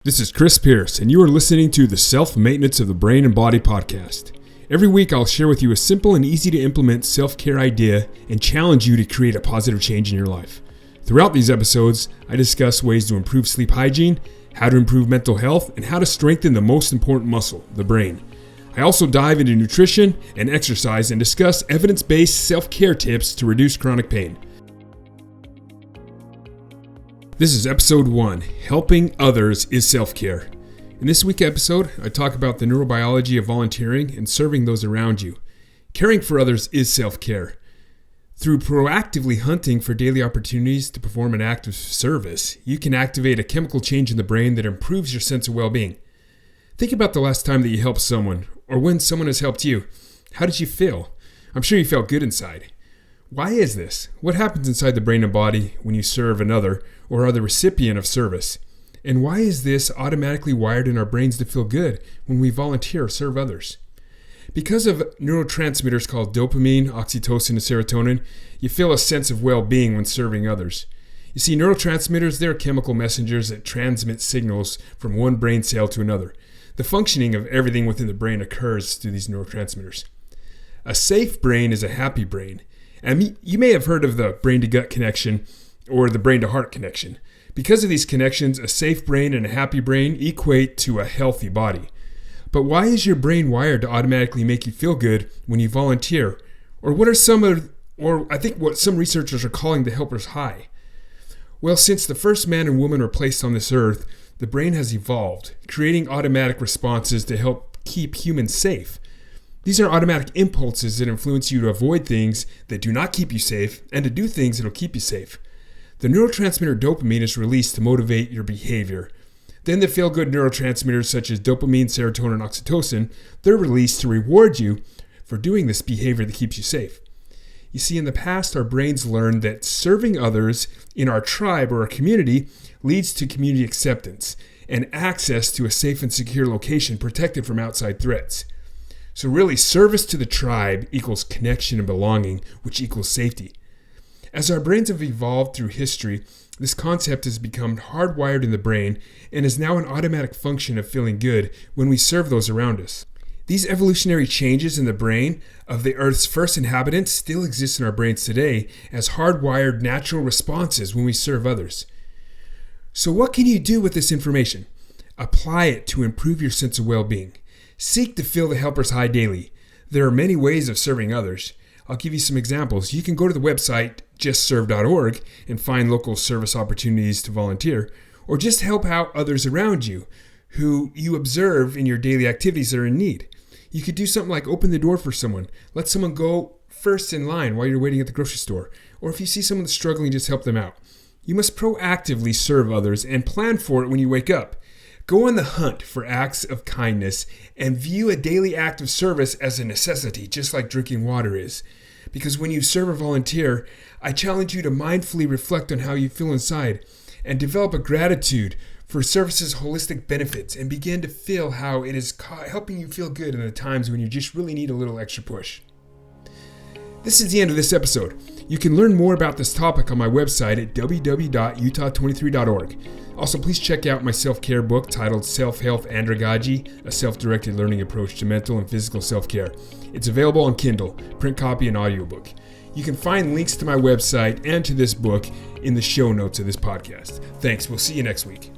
This is Chris Pierce, and you are listening to the Self-Maintenance of the Brain and Body podcast. Every week, I'll share with you a simple and easy to implement self-care idea and challenge you to create a positive change in your life. Throughout these episodes, I discuss ways to improve sleep hygiene, how to improve mental health, and how to strengthen the most important muscle, the brain. I also dive into nutrition and exercise and discuss evidence-based self-care tips to reduce chronic pain. This is episode 1, Helping Others is Self-Care. In this week's episode, I talk about the neurobiology of volunteering and serving those around you. Caring for others is self-care. Through proactively hunting for daily opportunities to perform an act of service, you can activate a chemical change in the brain that improves your sense of well-being. Think about the last time that you helped someone, or when someone has helped you. How did you feel? I'm sure you felt good inside. Why is this? What happens inside the brain and body when you serve another or are the recipient of service? And why is this automatically wired in our brains to feel good when we volunteer or serve others? Because of neurotransmitters called dopamine, oxytocin, and serotonin, you feel a sense of well-being when serving others. You see, neurotransmitters, they're chemical messengers that transmit signals from one brain cell to another. The functioning of everything within the brain occurs through these neurotransmitters. A safe brain is a happy brain. And you may have heard of the brain-to-gut connection or the brain-to-heart connection. Because of these connections, a safe brain and a happy brain equate to a healthy body. But why is your brain wired to automatically make you feel good when you volunteer? Or what are what some researchers are calling the helper's high? Well, since the first man and woman were placed on this earth, the brain has evolved, creating automatic responses to help keep humans safe. These are automatic impulses that influence you to avoid things that do not keep you safe and to do things that will keep you safe. The neurotransmitter dopamine is released to motivate your behavior. Then the feel-good neurotransmitters such as dopamine, serotonin, and oxytocin, they're released to reward you for doing this behavior that keeps you safe. You see, in the past, our brains learned that serving others in our tribe or our community leads to community acceptance and access to a safe and secure location protected from outside threats. So really, service to the tribe equals connection and belonging, which equals safety. As our brains have evolved through history, this concept has become hardwired in the brain and is now an automatic function of feeling good when we serve those around us. These evolutionary changes in the brain of the Earth's first inhabitants still exist in our brains today as hardwired natural responses when we serve others. So what can you do with this information? Apply it to improve your sense of well-being. Seek to feel the helper's high daily. There are many ways of serving others. I'll give you some examples. You can go to the website justserve.org and find local service opportunities to volunteer, or just help out others around you who you observe in your daily activities that are in need. You could do something like open the door for someone. Let someone go first in line while you're waiting at the grocery store. Or if you see someone that's struggling, just help them out. You must proactively serve others and plan for it when you wake up. Go on the hunt for acts of kindness and view a daily act of service as a necessity, just like drinking water is. Because when you serve or volunteer, I challenge you to mindfully reflect on how you feel inside and develop a gratitude for service's holistic benefits and begin to feel how it is helping you feel good in the times when you just really need a little extra push. This is the end of this episode. You can learn more about this topic on my website at www.utah23.org. Also, please check out my self-care book titled Self-Health Andragogy, a self-directed learning approach to mental and physical self-care. It's available on Kindle, print copy, and audiobook. You can find links to my website and to this book in the show notes of this podcast. Thanks. We'll see you next week.